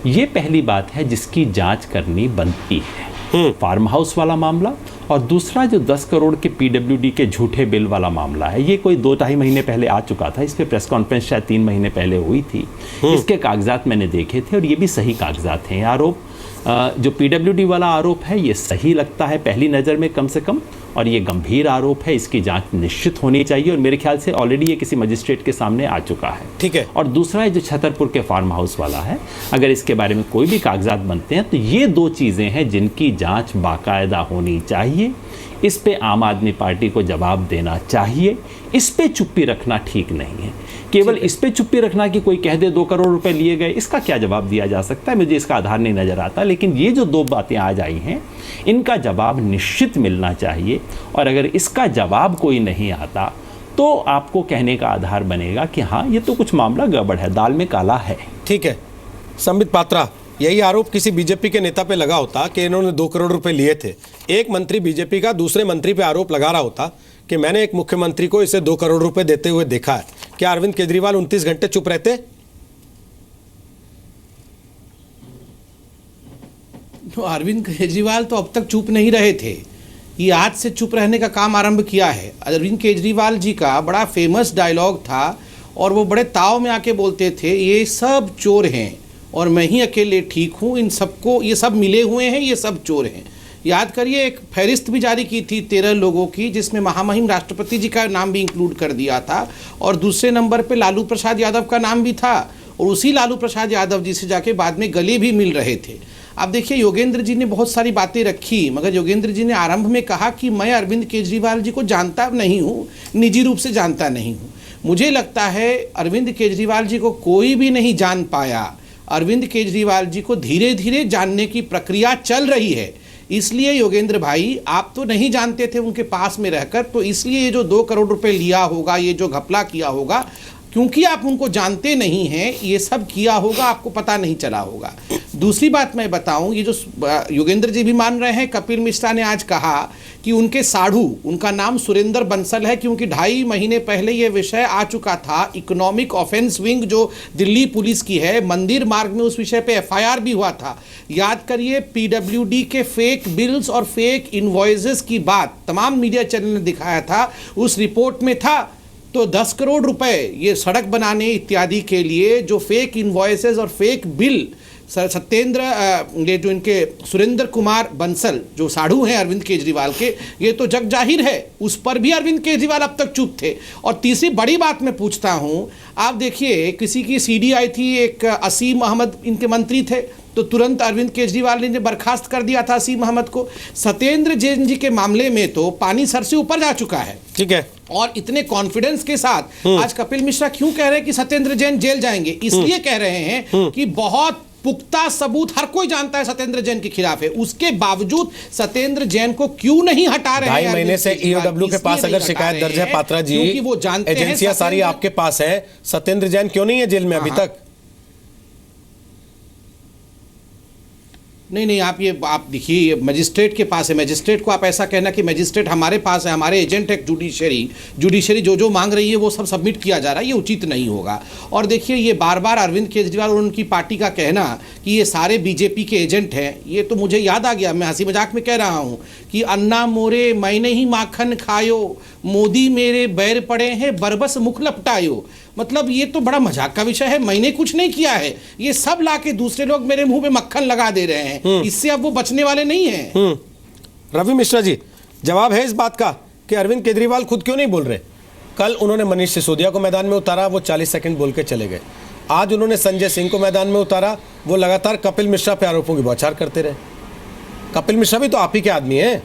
ये पहली बात है जिसकी जांच करनी बनती है। फार्म हाउस वाला मामला, और दूसरा जो 10 करोड़ के पीडब्ल्यूडी के झूठे बिल वाला मामला है, ये कोई 2-2.5 महीने पहले आ चुका था। इस पे प्रेस कॉन्फ्रेंस शायद 3 महीने पहले हुई थी। इसके कागजात मैंने देखे थे और ये भी सही कागजात हैं। आरोप जो पीडब्ल्यूडी वाला आरोप है ये सही लगता है पहली नज़र में कम से कम, और ये गंभीर आरोप है, इसकी जांच निश्चित होनी चाहिए और मेरे ख्याल से ऑलरेडी ये किसी मजिस्ट्रेट के सामने आ चुका है। ठीक है। और दूसरा है जो छतरपुर के फार्म हाउस वाला है, अगर इसके बारे में कोई भी कागजात बनते हैं तो ये 2 चीज़ें हैं जिनकी जांच बाकायदा होनी चाहिए। इस पे आम आदमी पार्टी को जवाब देना चाहिए। इस पे चुप्पी रखना ठीक नहीं है। केवल इस पे चुप्पी रखना कि कोई कह दे 2 करोड़ रुपए लिए गए, इसका क्या जवाब दिया जा सकता है? मुझे इसका आधार नहीं नजर आता। लेकिन ये जो 2 बातें आज आई हैं, इनका जवाब निश्चित मिलना चाहिए। और अगर इसका जवाब कोई नहीं आता तो आपको कहने का आधार बनेगा कि हाँ, ये तो कुछ मामला गड़बड़ है, दाल में काला है। ठीक है संबित पात्रा, यही आरोप किसी बीजेपी के नेता पे लगा होता कि इन्होंने 2 करोड़ रुपए लिए थे, एक मंत्री बीजेपी का दूसरे मंत्री पे आरोप लगा रहा होता कि मैंने एक मुख्यमंत्री को इसे 2 करोड़ रुपए देते हुए देखा है, क्या अरविंद केजरीवाल 29 घंटे चुप रहते? अरविंद केजरीवाल तो अब तक चुप नहीं रहे थे, ये आज से चुप रहने का काम आरंभ किया है। अरविंद केजरीवाल जी का बड़ा फेमस डायलॉग था और वो बड़े ताव में आके बोलते थे, ये सब चोर हैं और मैं ही अकेले ठीक हूँ, इन सबको ये सब मिले हुए हैं, ये सब चोर हैं। याद करिए, एक फहरिस्त भी जारी की थी 13 लोगों की, जिसमें महामहिम राष्ट्रपति जी का नाम भी इंक्लूड कर दिया था और दूसरे नंबर पे लालू प्रसाद यादव का नाम भी था और उसी लालू प्रसाद यादव जी से जाके बाद में गले भी मिल रहे थे। अब देखिए, योगेंद्र जी ने बहुत सारी बातें रखी, मगर योगेंद्र जी ने आरंभ में कहा कि मैं अरविंद केजरीवाल जी को जानता नहीं हूँ, निजी रूप से जानता नहीं हूँ। मुझे लगता है अरविंद केजरीवाल जी को कोई भी नहीं जान पाया। अरविंद केजरीवाल जी को धीरे धीरे जानने की प्रक्रिया चल रही है। इसलिए योगेंद्र भाई, आप तो नहीं जानते थे उनके पास में रहकर, तो इसलिए ये जो 2 करोड़ रुपए लिया होगा, ये जो घपला किया होगा, क्योंकि आप उनको जानते नहीं हैं, ये सब किया होगा, आपको पता नहीं चला होगा। दूसरी बात मैं बताऊं, ये जो योगेंद्र जी भी मान रहे हैं, कपिल मिश्रा ने आज कहा कि उनके साढ़ू, उनका नाम सुरेंद्र बंसल है, क्योंकि 2.5 महीने पहले ये विषय आ चुका था। इकोनॉमिक ऑफेंस विंग जो दिल्ली पुलिस की है, मंदिर मार्ग में उस विषय पे FIR भी हुआ था। याद करिए, PWD के फेक बिल्स और फेक इनवॉइसेस की बात तमाम मीडिया चैनल ने दिखाया था, उस रिपोर्ट में था। तो 10 करोड़ रुपए ये सड़क बनाने इत्यादि के लिए जो फेक इनवॉइसेस और फेक बिल सत्येंद्र, ये जो इनके सुरेंद्र कुमार बंसल जो साढ़ू हैं अरविंद केजरीवाल के, ये तो जग जाहिर है, उस पर भी अरविंद केजरीवाल अब तक चुप थे। और तीसरी बड़ी बात मैं पूछता हूं, आप देखिए, किसी की CD आई थी, एक असीम अहमद इनके मंत्री थे, तो तुरंत अरविंद केजरीवाल ने बर्खास्त कर दिया था असीम अहमद को। सत्येंद्र जैन जी के मामले में तो पानी सर से ऊपर जा चुका है। ठीक है, और इतने कॉन्फिडेंस के साथ आज कपिल मिश्रा क्यों कह रहे हैं कि सत्येंद्र जैन जेल जाएंगे? इसलिए कह रहे हैं कि बहुत पुख्ता सबूत हर कोई जानता है सत्येंद्र जैन के खिलाफ है, उसके बावजूद सत्येंद्र जैन को क्यों नहीं हटा रहे हैं? 2.5 महीने से EOW के पास अगर शिकायत दर्ज है पात्रा जी, क्योंकि वो जानते हैं एजेंसियां सारी आपके पास है, सत्येंद्र जैन क्यों नहीं है जेल में अभी तक? नहीं, आप देखिए, ये मजिस्ट्रेट के पास है। मजिस्ट्रेट को आप ऐसा कहना कि मजिस्ट्रेट हमारे पास है, हमारे एजेंट है जुडिशरी जो मांग रही है वो सब सबमिट किया जा रहा है, ये उचित नहीं होगा। और देखिए, ये बार बार अरविंद केजरीवाल और उनकी पार्टी का कहना कि ये सारे बीजेपी के एजेंट हैं, ये तो मुझे याद आ गया, मैं हंसी मजाक में कह रहा हूँ कि अन्ना मोरे मैंने ही माखन खायो, मोदी मेरे बैर पड़े हैं बरबस मुख लपटायो। मतलब ये तो बड़ा मजाक का विषय है, मैंने कुछ नहीं किया है, ये सब लाके दूसरे लोग मेरे मुंह पे मक्खन लगा दे रहे हैं, इससे अब वो बचने वाले नहीं हैं। रवि मिश्रा जी, जवाब है इस बात का कि अरविंद केजरीवाल खुद क्यों नहीं बोल रहे? कल उन्होंने मनीष सिसोदिया को मैदान में उतारा, वो 40 सेकंड बोल के चले गए। आज उन्होंने संजय सिंह को मैदान में उतारा, वो लगातार कपिल मिश्रा पे आरोपों की बौछार करते रहे। कपिल मिश्रा भी तो आप ही के आदमी हैं।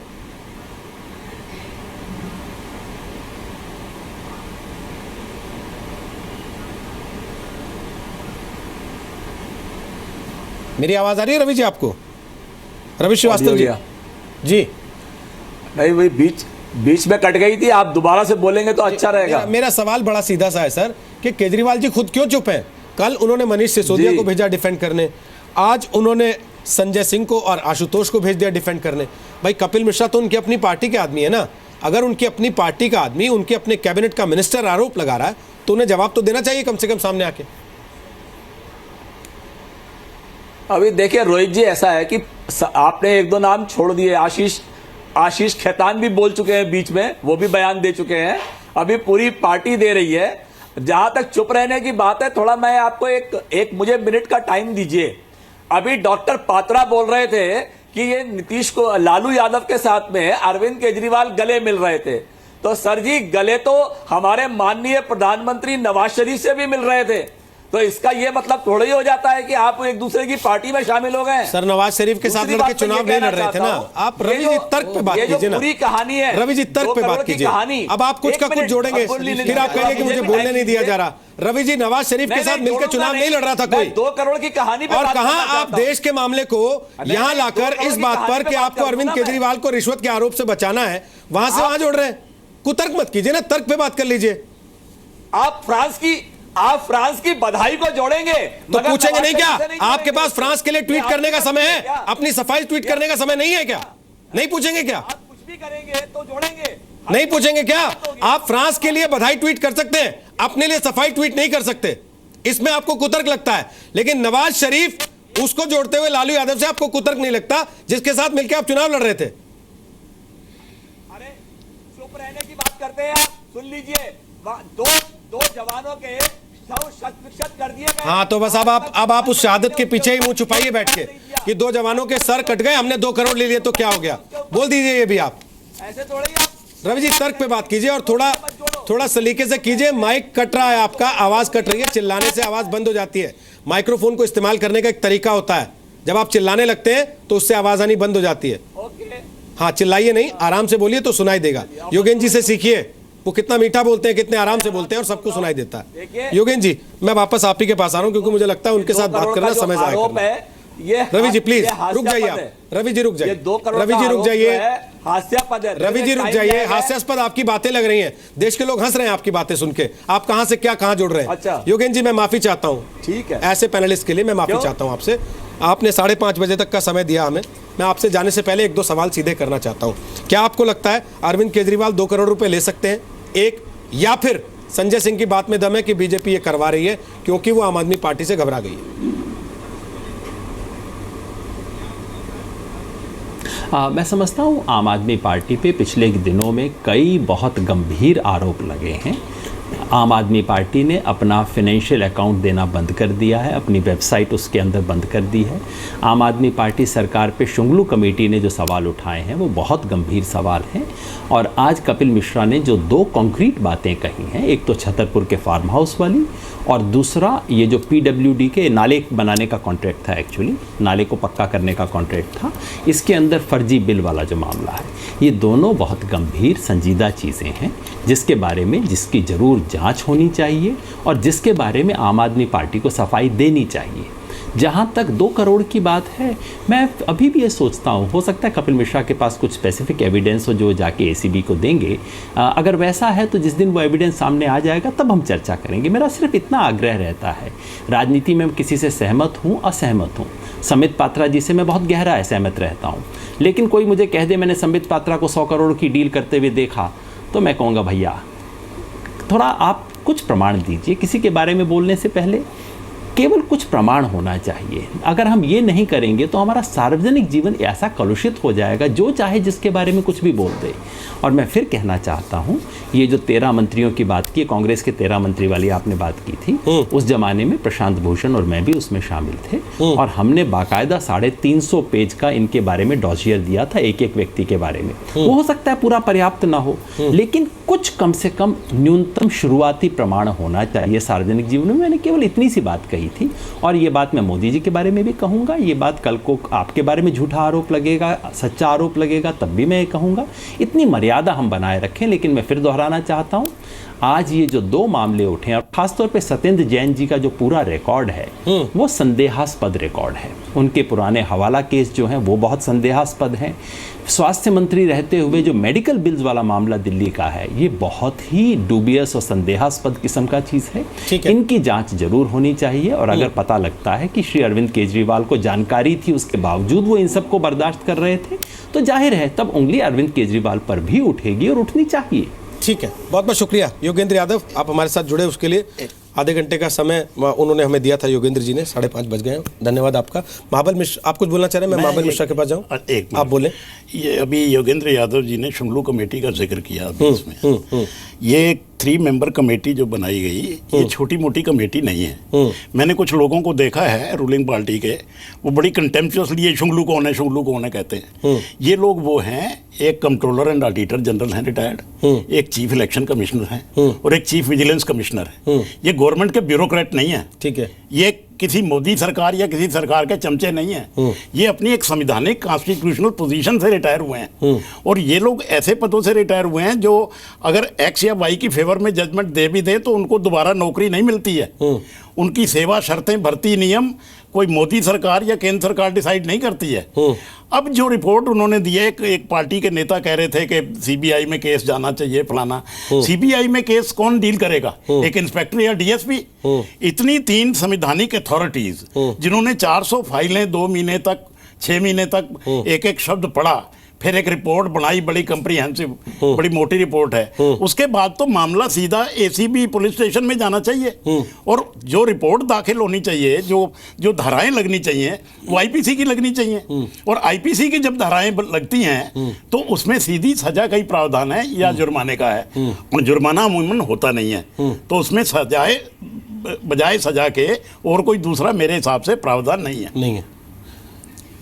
मेरी आवाज आ रही है रवि जी आपको? रवि श्रीवास्तव जी। जी नहीं, वही बीच में कट गई थी, आप दोबारा से बोलेंगे तो अच्छा रहेगा। मेरा सवाल बड़ा सीधा सा है सर कि केजरीवाल जी खुद क्यों चुप हैं? कल उन्होंने मनीष सिसोदिया को भेजा डिफेंड करने, आज उन्होंने संजय सिंह को और आशुतोष को भेज दिया डिफेंड करने। भाई कपिल मिश्रा तो उनकी अपनी पार्टी के आदमी है ना, अगर उनकी अपनी पार्टी का आदमी उनके अपने कैबिनेट का मिनिस्टर आरोप लगा रहा है तो उन्हें जवाब तो देना चाहिए कम से कम सामने आके। अभी देखिए रोहित जी, ऐसा है कि आपने 1-2 नाम छोड़ दिए, आशीष खेतान भी बोल चुके हैं बीच में, वो भी बयान दे चुके हैं, अभी पूरी पार्टी दे रही है। जहां तक चुप रहने की बात है, थोड़ा मैं आपको एक मुझे मिनट का टाइम दीजिए। अभी डॉक्टर पात्रा बोल रहे थे कि ये नीतीश को, लालू यादव के साथ में अरविंद केजरीवाल गले मिल रहे थे, तो सर जी गले तो हमारे माननीय प्रधानमंत्री नवाज शरीफ से भी मिल रहे थे। तो इसका ये मतलब थोड़ा ही हो जाता है कि आप एक दूसरे की पार्टी में शामिल हो गए। सर नवाज शरीफ के साथ दूसरी मिलकर बात मैं चुनाव ये नहीं लड़ कहना रहे थे ना चाहता आप। हूं, रवि जी तर्क पे बात कीजिए ना। पूरी कहानी है रवि जी तर्क पे बात कीजिए। अब आप कुछ का कुछ जोड़ेंगे फिर आप कहेंगे कि मुझे बोलने नहीं दिया जा रहा। रवि जी नवाज शरीफ के साथ मिलकर चुनाव नहीं लड़ रहा था कोई। 2 करोड़ की कहानी पे और बात कहां करना आप चाहता हूं। देश के मामले को यहां लाकर इस बात पर कि आपको अरविंद केजरीवाल को रिश्वत के आरोप से बचाना है वहां से वहां जोड़ रहे हैं। कुतर्क मत कीजिए ना, तर्क पे बात कर लीजिए। आप फ्रांस की बधाई को जोड़ेंगे तो पूछेंगे नहीं क्या आपके पास फ्रांस के लिए ट्वीट करने का समय है? अपनी सफाई ट्वीट करने का समय नहीं है क्या? नहीं पूछेंगे क्या? आप कुछ भी करेंगे तो जोड़ेंगे। नहीं पूछेंगे क्या? आप फ्रांस के लिए बधाई ट्वीट कर सकते हैं, अपने लिए सफाई ट्वीट नहीं कर सकते। इसमें आपको कुतर्क लगता है, लेकिन नवाज शरीफ उसको जोड़ते हुए लालू यादव से आपको कुतर्क नहीं लगता जिसके साथ मिलकर आप चुनाव लड़ रहे थे। अरे चुप रहने की बात करते हैं आप। सुन लीजिए, दो जवानों के शत कर दिए गए। हाँ तो बस अब आप उस शहादत के पीछे ही मुंह छुपाइए बैठ के कि 2 जवानों के सर कट गए, हमने 2 करोड़ ले लिए तो क्या हो गया। बोल दीजिए ये भी आप। ऐसे थोड़े ही आप रवि जी तर्क पे बात कीजिए और थोड़ा सलीके से कीजिए। माइक कट रहा है आपका, आवाज कट रही है, चिल्लाने से आवाज बंद हो जाती है। माइक्रोफोन को इस्तेमाल करने का एक तरीका होता है, जब आप चिल्लाने लगते हैं तो उससे आवाज आनी बंद हो जाती है। हाँ चिल्लाइए नहीं, आराम से बोलिए तो सुनाई देगा। योगेंद्र जी से सीखिए, वो कितना मीठा बोलते हैं, कितने आराम से बोलते हैं और सबको सुनाई देता है। योगेंद्र जी मैं वापस आप ही के पास आ रहा हूं क्योंकि मुझे लगता है उनके साथ बात करना समय जाया करना। रवि जी प्लीज रुक जाइए आप। रवि जी रुक जाइए। रवि जी रुक जाइए। हास्यास्पद है। रवि जी रुक जाइए। हास्यास्पद आपकी बातें लग रही हैं, देश के लोग हंस रहे हैं आपकी बातें सुन के। आप कहां से क्या कहां जोड़ रहे हैं? अच्छा योगेंद्र जी मैं माफी चाहता हूं, ठीक है, ऐसे पैनलिस्ट के लिए मैं माफी चाहता हूं आपसे। आपने 5:30 बजे तक का समय दिया हमें। मैं आपसे जाने से पहले 1-2 सवाल सीधे करना चाहता हूं। क्या आपको लगता है अरविंद केजरीवाल 2 करोड़ रुपए ले सकते हैं, एक, या फिर संजय सिंह की बात में दम है कि बीजेपी ये करवा रही है क्योंकि वो आम आदमी पार्टी से घबरा गई है? मैं समझता हूँ आम आदमी पार्टी पे पिछले दिनों में कई बहुत गंभीर आरोप लगे हैं। आम आदमी पार्टी ने अपना फाइनेंशियल अकाउंट देना बंद कर दिया है, अपनी वेबसाइट उसके अंदर बंद कर दी है। आम आदमी पार्टी सरकार पे शुंगलू कमेटी ने जो सवाल उठाए हैं वो बहुत गंभीर सवाल हैं। और आज कपिल मिश्रा ने जो 2 कॉन्क्रीट बातें कही हैं, एक तो छतरपुर के फार्म हाउस वाली और दूसरा ये जो PWD के नाले बनाने का कॉन्ट्रैक्ट था, एक्चुअली नाले को पक्का करने का कॉन्ट्रैक्ट था, इसके अंदर फर्जी बिल वाला जो मामला है, ये दोनों बहुत गंभीर संजीदा चीज़ें हैं जिसके बारे में जिसकी ज़रूर जांच होनी चाहिए और जिसके बारे में आम आदमी पार्टी को सफाई देनी चाहिए। जहाँ तक 2 करोड़ की बात है, मैं अभी भी ये सोचता हूँ, हो सकता है कपिल मिश्रा के पास कुछ स्पेसिफिक एविडेंस हो जो जाके ACB को देंगे। अगर वैसा है तो जिस दिन वो एविडेंस सामने आ जाएगा तब हम चर्चा करेंगे। मेरा सिर्फ इतना आग्रह रहता है, राजनीति में किसी से सहमत हूँ असहमत हूँ, संबित पात्रा जी से मैं बहुत गहरा असहमत रहता हूँ, लेकिन कोई मुझे कह दे मैंने संबित पात्रा को 100 करोड़ की डील करते हुए देखा तो मैं कहूँगा भैया थोड़ा आप कुछ प्रमाण दीजिए। किसी के बारे में बोलने से पहले केवल कुछ प्रमाण होना चाहिए। अगर हम ये नहीं करेंगे तो हमारा सार्वजनिक जीवन ऐसा कलुषित हो जाएगा, जो चाहे जिसके बारे में कुछ भी बोल दे। और मैं फिर कहना चाहता हूँ, ये जो 13 मंत्रियों की बात की, कांग्रेस के 13 मंत्री वाली आपने बात की थी, उस जमाने में प्रशांत भूषण और मैं भी उसमें शामिल थे और हमने बाकायदा 350 पेज का इनके बारे में डॉसियर दिया था, एक एक व्यक्ति के बारे में। वो हो सकता है पूरा पर्याप्त ना हो, लेकिन कुछ कम से कम न्यूनतम शुरुआती प्रमाण होना चाहिए सार्वजनिक जीवन में। मैंने केवल इतनी सी बात कही थी और ये बात मैं मोदी जी के बारे में भी कहूँगा। ये बात कल को आपके बारे में झूठा आरोप लगेगा, सच्चा आरोप लगेगा, तब भी मैं कहूँगा। इतनी मर्यादा हम बनाए रखें। लेकिन मैं फिर दोहराना चाहता हूँ, आज ये जो 2 मामले उठे और खासतौर पे सत्येंद्र जैन जी का जो पूरा रिकॉर्ड है वो संदेहास्पद रिकॉर्ड है। उनके पुराने हवाला केस जो हैं वो बहुत संदेहास्पद हैं। स्वास्थ्य मंत्री रहते हुए जो मेडिकल बिल्स वाला मामला दिल्ली का है, ये बहुत ही डूबियस और संदेहास्पद किस्म का चीज़ है। इनकी जांच जरूर होनी चाहिए और अगर पता लगता है कि श्री अरविंद केजरीवाल को जानकारी थी, उसके बावजूद वो इन सबको बर्दाश्त कर रहे थे, तो जाहिर है तब उंगली अरविंद केजरीवाल पर भी उठेगी और उठनी चाहिए। ठीक है, बहुत बहुत शुक्रिया योगेंद्र यादव, आप हमारे साथ जुड़े उसके लिए। आधे घंटे का समय उन्होंने हमें दिया था योगेंद्र जी ने, 5:30 बज गए हैं। धन्यवाद आपका। महाबल मिश्रा, आप कुछ बोलना चाह रहे हैं? मैं महाबल मिश्रा के पास जाऊँ? आप बोले। ये अभी योगेंद्र यादव जी ने शुंगलू कमेटी का जिक्र किया अभी इसमें। ये 3 मेंबर कमेटी जो बनाई गई, ये छोटी मोटी कमेटी नहीं है। मैंने कुछ लोगों को देखा है रूलिंग पार्टी के, वो बड़ी कंटेम्पचुअसली ये शुंगलू कौन है कहते हैं। ये लोग वो हैं, एक कंट्रोलर एंड ऑडिटर जनरल हैं रिटायर्ड, एक चीफ इलेक्शन कमिश्नर हैं और एक चीफ विजिलेंस कमिश्नर है। ये गवर्नमेंट के ब्यूरोक्रेट नहीं है, ठीक है, ये किसी मोदी सरकार या किसी सरकार के चमचे नहीं हैं। ये अपनी एक संवैधानिक कॉन्स्टिट्यूशनल पोजीशन से रिटायर हुए हैं और ये लोग ऐसे पदों से रिटायर हुए हैं जो अगर एक्स या वाई की फेवर में जजमेंट दे भी दे तो उनको दोबारा नौकरी नहीं मिलती है। उनकी सेवा शर्तें, भर्ती नियम कोई मोदी सरकार या केंद्र सरकार डिसाइड नहीं करती है। अब जो रिपोर्ट उन्होंने दी है, एक पार्टी के नेता कह रहे थे कि सीबीआई में केस जाना चाहिए फलाना। सीबीआई में केस कौन डील करेगा, एक इंस्पेक्टर या डीएसपी? इतनी 3 संवैधानिक अथॉरिटीज जिन्होंने 400 फाइलें 2 महीने तक 6 महीने तक एक शब्द पढ़ा, फिर एक रिपोर्ट बनाई, बड़ी कंप्रीहेंसिव, बड़ी मोटी रिपोर्ट है। उसके बाद तो मामला सीधा एसीबी पुलिस स्टेशन में जाना चाहिए और जो रिपोर्ट दाखिल होनी चाहिए, जो धाराएं लगनी चाहिए, वो आईपीसी की लगनी चाहिए। और आईपीसी की जब धाराएं लगती हैं तो उसमें सीधी सजा का ही प्रावधान है या जुर्माने का है। और जुर्माना अमूमन होता नहीं है, तो उसमें सजाए बजाय सजा के और कोई दूसरा मेरे हिसाब से प्रावधान नहीं है।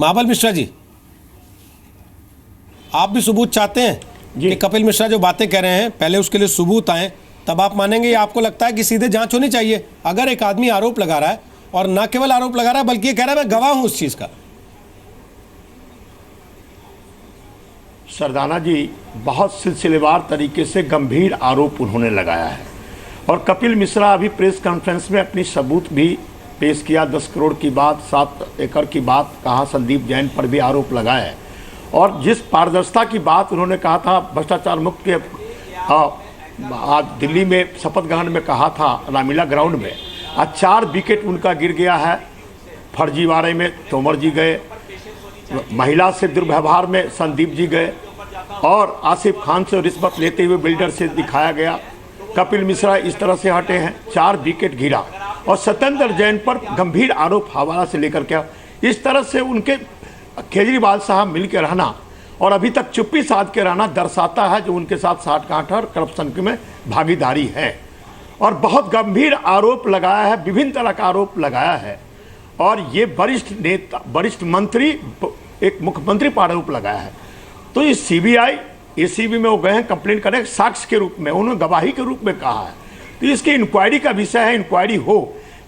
महाबल मिश्रा जी, आप भी सबूत चाहते हैं कि कपिल मिश्रा जो बातें कह रहे हैं पहले उसके लिए सबूत आए तब आप मानेंगे, या आपको लगता है कि सीधे जांच होनी चाहिए? अगर एक आदमी आरोप लगा रहा है और न केवल आरोप लगा रहा है बल्कि ये कह रहा है मैं गवाह हूं उस चीज का। सरदाना जी, बहुत सिलसिलेवार तरीके से गंभीर आरोप उन्होंने लगाया है और कपिल मिश्रा अभी प्रेस कॉन्फ्रेंस में अपनी सबूत भी पेश किया। 10 करोड़ की बात, 7 एकड़ की बात कहा, संदीप जैन पर भी आरोप लगाया है। और जिस पारदर्शिता की बात उन्होंने कहा था भ्रष्टाचार मुक्त के, आज दिल्ली में शपथ ग्रहण में कहा था रामलीला ग्राउंड में, आज 4 विकेट उनका गिर गया है। फर्जीवाड़े में तोमर जी गए, महिला से दुर्व्यवहार में संदीप जी गए और आसिफ खान से रिश्वत लेते हुए बिल्डर से दिखाया गया। कपिल मिश्रा इस तरह से हटे हैं, 4 विकेट गिरा और सत्येंद्र जैन पर गंभीर आरोप हवाला से लेकर के इस तरह से उनके केजरीवाल साहब मिल के रहना और अभी तक चुप्पी साध के रहना दर्शाता है जो उनके साथ साठगांठ और करप्शन में भागीदारी है। और बहुत गंभीर आरोप लगाया है, विभिन्न तरह का आरोप लगाया है। और ये वरिष्ठ नेता, वरिष्ठ मंत्री, एक मुख्यमंत्री पर आरोप लगाया है। तो ये सीबीआई एसीबी में वो गए हैं कंप्लेंट करें साक्ष्य के रूप में, उन्होंने गवाही के रूप में कहा है। तो इसकी इंक्वायरी का विषय है, इंक्वायरी हो,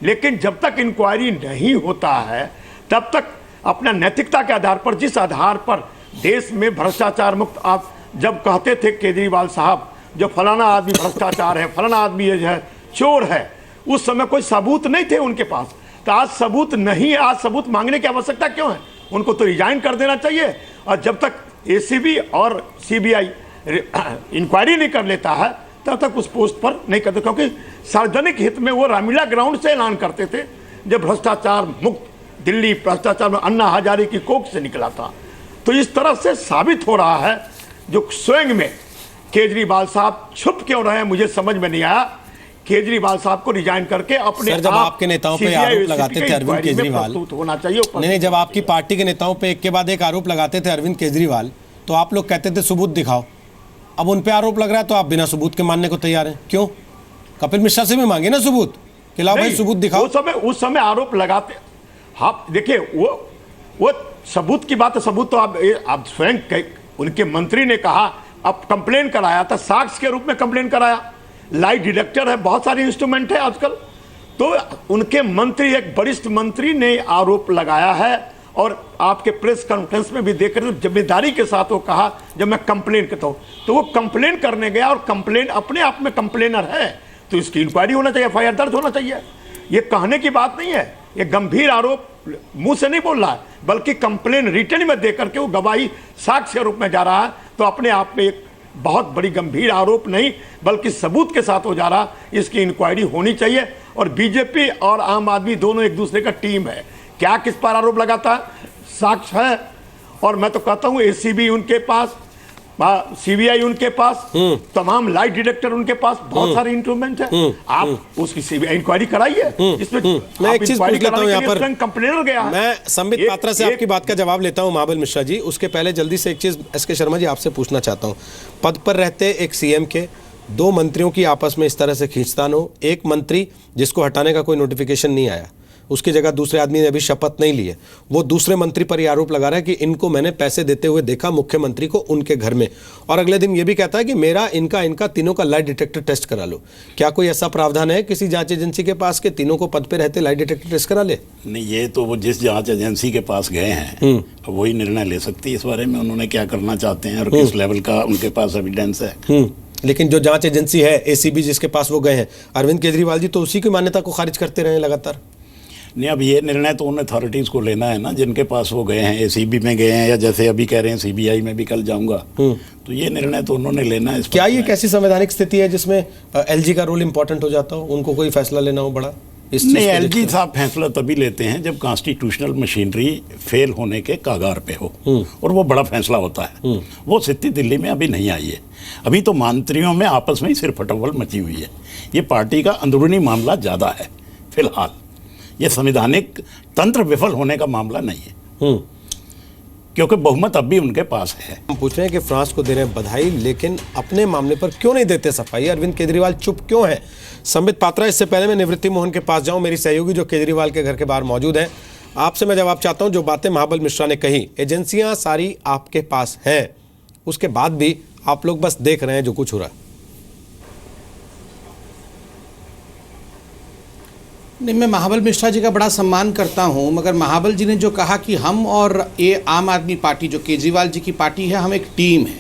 लेकिन जब तक इंक्वायरी नहीं होता है तब तक अपना नैतिकता के आधार पर, जिस आधार पर देश में भ्रष्टाचार मुक्त, आप जब कहते थे केजरीवाल साहब जो फलाना आदमी भ्रष्टाचार है, फलाना आदमी ये है चोर है, उस समय कोई सबूत नहीं थे उनके पास। तो आज सबूत नहीं, आज सबूत मांगने की आवश्यकता क्यों है? उनको तो रिजाइन कर देना चाहिए। और जब तक एसीबी और सीबीआई इंक्वायरी नहीं कर लेता है तब तक उस पोस्ट पर नहीं करते, क्योंकि सार्वजनिक हित में वो रामलीला ग्राउंड से ऐलान करते थे जब भ्रष्टाचार मुक्त दिल्ली, भ्रष्टाचार में अन्ना हजारे की कोख से निकला था। तो इस तरह से साबित हो रहा है जो स्वयं में केजरीवाल साहब छुप क्यों रहे हैं, मुझे समझ में नहीं आया। केजरीवाल साहब को रिजाइन करके अपने सर, जब आपके नेताओं पे आरोप लगाते थे अरविंद केजरीवाल, होना चाहिए नहीं, जब आपकी पार्टी के नेताओं पे एक के बाद एक आरोप लगाते थे अरविंद केजरीवाल, तो आप लोग कहते थे सबूत दिखाओ। अब उन पे आरोप लग रहा है तो आप बिना सबूत के मानने को तैयार हैं, क्यों? कपिल मिश्रा से भी मांगे ना सबूत कि लाओ भाई सबूत दिखाओ। उस समय आरोप लगाते, हाँ देखिए वो सबूत की बात है, सबूत तो आप स्वयं उनके मंत्री ने कहा, अब कंप्लेन कराया था, साक्ष्य के रूप में कंप्लेन कराया, लाई डिटेक्टर है, बहुत सारे इंस्ट्रूमेंट है आजकल। तो उनके मंत्री, एक वरिष्ठ मंत्री ने आरोप लगाया है और आपके प्रेस कॉन्फ्रेंस में भी देख रहे थे, जिम्मेदारी के साथ वो कहा जब मैं कंप्लेन करता हूं, तो वो कंप्लेन करने गया और कंप्लेन अपने आप में कंप्लेनर है, तो इसकी इंक्वायरी होना चाहिए, एफआईआर दर्ज होना चाहिए। ये कहने की बात नहीं है, ये गंभीर आरोप मुंह से नहीं बोल रहा है, बल्कि कंप्लेन रिटर्न में देकर के वो गवाही साक्ष्य के रूप में जा रहा है। तो अपने आप में एक बहुत बड़ी गंभीर आरोप नहीं बल्कि सबूत के साथ हो जा रहा, इसकी इंक्वायरी होनी चाहिए। और बीजेपी और आम आदमी दोनों एक दूसरे का टीम है, क्या किस पर आरोप लगाता है, साक्ष्य है। और मैं तो कहता हूं एसीबी उनके पास, सीबीआई उनके पास, तमाम लाइट डिटेक्टर उनके पास, बहुत सारे इंस्ट्रूमेंट है। आप उसकी सीबीआई इंक्वायरी कराइए। इसमें मैं एक चीज पूछ लेता हूं यहाँ पर, कंप्लेनर गया, मैं संबित पात्रा से आपकी बात का जवाब लेता हूं महाबल मिश्रा जी। उसके पहले जल्दी से एक चीज एसके शर्मा जी आपसे पूछना चाहता हूं, पद पर रहते एक सीएम के दो मंत्रियों की आपस में इस तरह से खींचतान हो, एक मंत्री जिसको हटाने का कोई नोटिफिकेशन नहीं आया, उसकी जगह दूसरे आदमी ने अभी शपथ नहीं ली है, वो दूसरे मंत्री पर यह आरोप लगा रहा है कि इनको मैंने पैसे देते हुए देखा मुख्यमंत्री को उनके घर में, और अगले दिन ये भी कहता है कि मेरा इनका तीनों का लाई डिटेक्टर टेस्ट करा लो। क्या कोई ऐसा प्रावधान है किसी जांच एजेंसी के पास के तीनों को पद पे रहते लाई डिटेक्टर टेस्ट करा ले? नहीं, ये तो वो जिस जांच एजेंसी के पास गए हैं अब वही निर्णय ले सकती है इस बारे में, उन्होंने क्या करना चाहते हैं और किस लेवल का उनके पास एविडेंस है। लेकिन जो जांच एजेंसी है एसीबी जिसके पास वो गए हैं, अरविंद केजरीवाल जी तो उसी की मान्यता को खारिज करते रहे लगातार। नहीं, अब ये निर्णय तो उन अथॉरिटीज़ को लेना है ना जिनके पास वो गए हैं, एसीबी में गए हैं या जैसे अभी कह रहे हैं सीबीआई में भी कल जाऊंगा, तो ये निर्णय तो उन्होंने लेना है। क्या ये कैसी संवैधानिक स्थिति है जिसमें एलजी का रोल इंपॉर्टेंट हो जाता हो, उनको कोई फैसला लेना हो बड़ा? नहीं, एलजी साहब फैसला तभी लेते हैं जब कॉन्स्टिट्यूशनल मशीनरी फेल होने के कागार पे हो, और वो बड़ा फैसला होता है। वो स्थिति दिल्ली में अभी नहीं आई है। अभी तो मंत्रियों में आपस में ही सिर्फ फटोवल मची हुई है। ये पार्टी का अंदरूनी मामला ज़्यादा है फिलहाल, ये संवैधानिक तंत्र विफल होने का मामला नहीं है, क्योंकि बहुमत अब भी उनके पास है। हम पूछ रहे हैं कि फ्रांस को दे रहे हैं बधाई, लेकिन अपने मामले पर क्यों नहीं देते सफाई? अरविंद केजरीवाल चुप क्यों है? संबित पात्रा, इससे पहले मैं निवृत्ति मोहन के पास जाऊं, मेरी सहयोगी जो केजरीवाल के घर के बाहर मौजूद हैं, आपसे मैं जवाब चाहता हूं। जो बातें महाबल मिश्रा ने कही, एजेंसियां सारी आपके पास हैं, उसके बाद भी आप लोग बस देख रहे हैं जो कुछ हो रहा है। नहीं, मैं महाबल मिश्रा जी का बड़ा सम्मान करता हूं, मगर महाबल जी ने जो कहा कि हम और ये आम आदमी पार्टी जो केजरीवाल जी की पार्टी है, हम एक टीम है।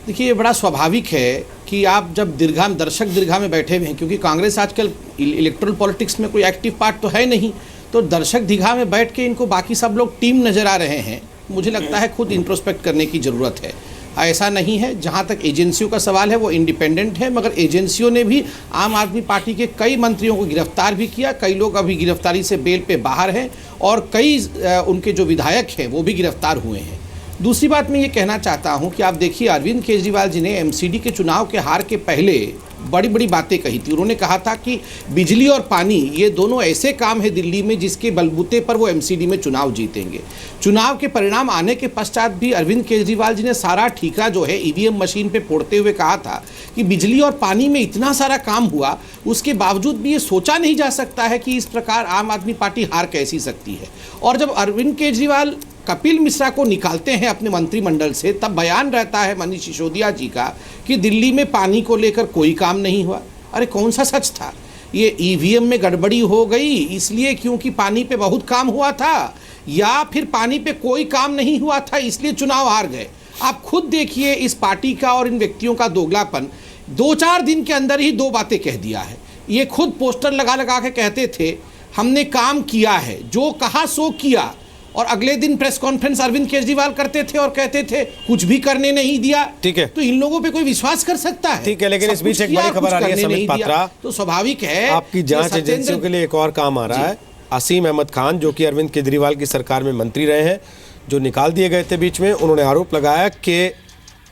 देखिए, ये बड़ा स्वाभाविक है कि आप जब दर्शक दीर्घा में बैठे हुए हैं, क्योंकि कांग्रेस आजकल इलेक्टोरल पॉलिटिक्स में कोई एक्टिव पार्ट तो है नहीं, तो दर्शक दीर्घा में बैठ के इनको बाकी सब लोग टीम नज़र आ रहे हैं। मुझे लगता है खुद इंट्रोस्पेक्ट करने की ज़रूरत है। ऐसा नहीं है, जहाँ तक एजेंसियों का सवाल है वो इंडिपेंडेंट है, मगर एजेंसियों ने भी आम आदमी पार्टी के कई मंत्रियों को गिरफ्तार भी किया, कई लोग अभी गिरफ्तारी से बेल पे बाहर हैं, और कई उनके जो विधायक हैं वो भी गिरफ्तार हुए हैं। दूसरी बात मैं ये कहना चाहता हूँ कि आप देखिए, अरविंद केजरीवाल जी ने एमसीडी के चुनाव के हार के पहले बड़ी बड़ी बातें कही थी। उन्होंने कहा था कि बिजली और पानी ये दोनों ऐसे काम है दिल्ली में जिसके बलबूते पर वो एमसीडी में चुनाव जीतेंगे। चुनाव के परिणाम आने के पश्चात भी अरविंद केजरीवाल जी ने सारा ठीकरा जो है ईवीएम मशीन पे फोड़ते हुए कहा था कि बिजली और पानी में इतना सारा काम हुआ, उसके बावजूद भी ये सोचा नहीं जा सकता है कि इस प्रकार आम आदमी पार्टी हार कैसी सकती है। और जब अरविंद केजरीवाल कपिल मिश्रा को निकालते हैं अपने मंत्रिमंडल से, तब बयान रहता है मनीष सिसोदिया जी का कि दिल्ली में पानी को लेकर कोई काम नहीं हुआ। अरे कौन सा सच था? ये ईवीएम में गड़बड़ी हो गई इसलिए क्योंकि पानी पे बहुत काम हुआ था, या फिर पानी पे कोई काम नहीं हुआ था इसलिए चुनाव हार गए? आप खुद देखिए इस पार्टी का और इन व्यक्तियों का दोगलापन। 2-4 दिन के अंदर ही 2 बातें कह दिया है। ये खुद पोस्टर लगा लगा के कहते थे हमने काम किया है, जो कहा सो किया, और अगले दिन प्रेस कॉन्फ्रेंस अरविंद केजरीवाल करते थे और कहते थे कुछ भी करने नहीं दिया। ठीक है, तो इन लोगों पे कोई विश्वास कर सकता है? ठीक है, लेकिन इस बीच एक बड़ी खबर आ रही है संबित पात्रा, तो स्वाभाविक है आपकी जांच एजेंसियों के लिए एक और काम आ रहा है। असीम अहमद खान, जो कि अरविंद केजरीवाल की सरकार में मंत्री रहे हैं, जो निकाल दिए गए थे बीच में, उन्होंने आरोप लगाया कि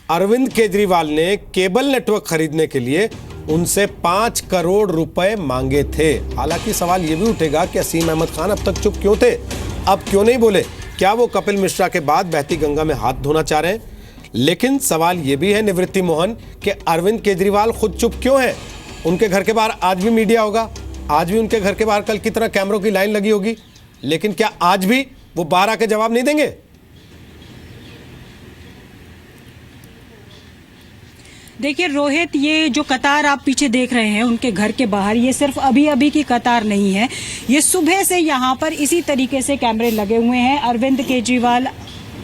अरविंद केजरीवाल ने केबल नेटवर्क खरीदने के लिए उनसे 5 करोड़ रुपए मांगे थे। हालांकि सवाल यह भी उठेगा कि असीम अहमद खान अब तक चुप क्यों थे, अब क्यों नहीं बोले? क्या वो कपिल मिश्रा के बाद बहती गंगा में हाथ धोना चाह रहे हैं? लेकिन सवाल यह भी है निवृत्ति मोहन कि अरविंद केजरीवाल खुद चुप क्यों है? उनके घर के बाहर आज भी मीडिया होगा, आज भी उनके घर के बाहर कल की तरह कैमरों की लाइन लगी होगी, लेकिन क्या आज भी वो बाहर आके जवाब नहीं देंगे? देखिए रोहित, ये जो कतार आप पीछे देख रहे हैं उनके घर के बाहर, ये सिर्फ अभी अभी की कतार नहीं है। ये सुबह से यहाँ पर इसी तरीके से कैमरे लगे हुए हैं। अरविंद केजरीवाल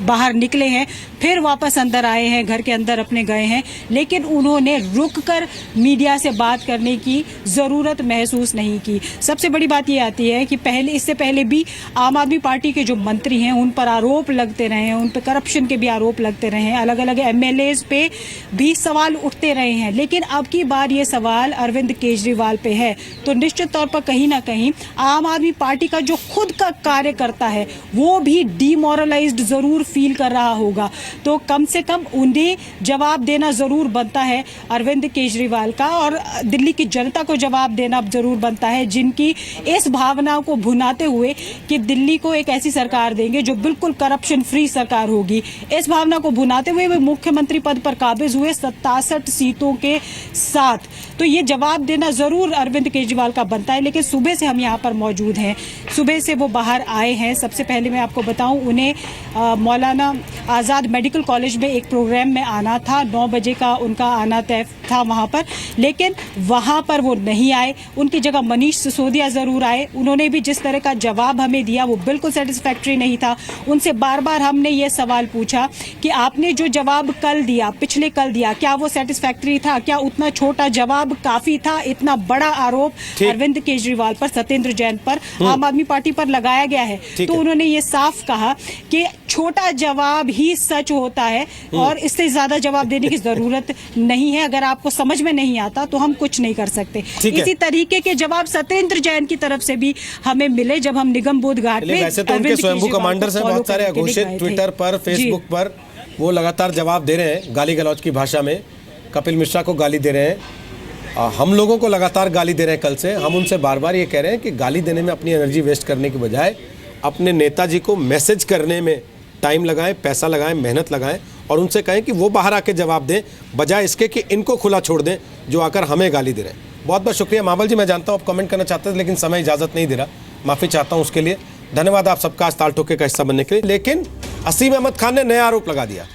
बाहर निकले हैं, फिर वापस अंदर आए हैं, घर के अंदर अपने गए हैं, लेकिन उन्होंने रुककर मीडिया से बात करने की ज़रूरत महसूस नहीं की। सबसे बड़ी बात ये आती है कि इससे पहले भी आम आदमी पार्टी के जो मंत्री हैं उन पर आरोप लगते रहे हैं, उन पर करप्शन के भी आरोप लगते रहे हैं, अलग अलग एमएलएज पे भी सवाल उठते रहे हैं, लेकिन अब की बार ये सवाल अरविंद केजरीवाल पे है। तो निश्चित तौर पर कहीं ना कहीं आम आदमी पार्टी का जो खुद का कार्यकर्ता है वो भी डिमोरलाइज्ड ज़रूर फील कर रहा होगा। तो कम से कम उन्हें जवाब देना ज़रूर बनता है अरविंद केजरीवाल का, और दिल्ली की जनता को जवाब देना ज़रूर बनता है, जिनकी इस भावना को भुनाते हुए कि दिल्ली को एक ऐसी सरकार देंगे जो बिल्कुल करप्शन फ्री सरकार होगी, इस भावना को भुनाते हुए वे मुख्यमंत्री पद पर काबिज हुए 67 सीटों के साथ। तो ये जवाब देना ज़रूर अरविंद केजरीवाल का बनता है। लेकिन सुबह से हम यहाँ पर मौजूद हैं, सुबह से वो बाहर आए हैं। सबसे पहले मैं आपको बताऊं, उन्हें मौलाना आज़ाद मेडिकल कॉलेज में एक प्रोग्राम में आना था, 9 बजे का उनका आना तय था वहाँ पर, लेकिन वहाँ पर वो नहीं आए। उनकी जगह मनीष सिसोदिया ज़रूर आए। उन्होंने भी जिस तरह का जवाब हमें दिया वो बिल्कुल सेटिस्फैक्ट्री नहीं था। उनसे बार बार हमने ये सवाल पूछा कि आपने जो जवाब कल दिया, पिछले कल दिया, क्या वो सेटिस्फैक्ट्री था? क्या उतना छोटा जवाब काफ़ी था? इतना बड़ा आरोप अरविंद केजरीवाल पर, सत्येंद्र जैन पर, आम आदमी पार्टी पर लगाया गया है। तो उन्होंने ये साफ कहा कि छोटा जवाब ही सच होता है और इससे ज्यादा जवाब देने की जरूरत नहीं है। अगर आपको समझ में नहीं आता तो हम कुछ नहीं कर सकते। इसी तरीके के जवाब सत्येंद्र जैन की तरफ से भी हमें मिले जब हम निगम बोध घाट पे, वैसे तो उनके स्वयंभू कमांडर्स हैं बहुत सारे अघोषित, ट्विटर पर, फेसबुक पर वो लगातार जवाब दे रहे हैं गाली गलौज की भाषा में। कपिल मिश्रा को गाली दे रहे हैं, हम लोगों को लगातार गाली दे रहे हैं। कल से हम उनसे बार बार ये कह रहे हैं कि गाली देने में अपनी एनर्जी वेस्ट करने की बजाय अपने नेताजी को मैसेज करने में टाइम लगाएं, पैसा लगाएं, मेहनत लगाएं और उनसे कहें कि वो बाहर आके जवाब दें, बजाय इसके कि इनको खुला छोड़ दें जो आकर हमें गाली दे रहे हैं। बहुत बहुत शुक्रिया महाबल जी। मैं जानता हूँ आप कमेंट करना चाहते थे लेकिन समय इजाज़त नहीं दे रहा, माफ़ी चाहता हूँ उसके लिए। धन्यवाद आप सबका ताल ठोके का हिस्सा बनने के लिए। लेकिन असीम अहमद खान ने नया आरोप लगा दिया।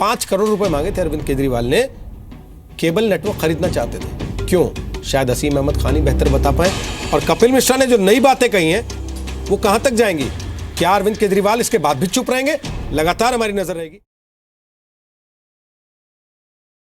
5 करोड़ रुपए मांगे थे अरविंद केजरीवाल ने, केबल नेटवर्क खरीदना चाहते थे। क्यों? शायद असीम अहमद खान ही बेहतर बता पाए। और कपिल मिश्रा ने जो नई बातें कही हैं वो कहां तक जाएंगी? क्या अरविंद केजरीवाल इसके बाद भी चुप रहेंगे? लगातार हमारी नजर रहेगी।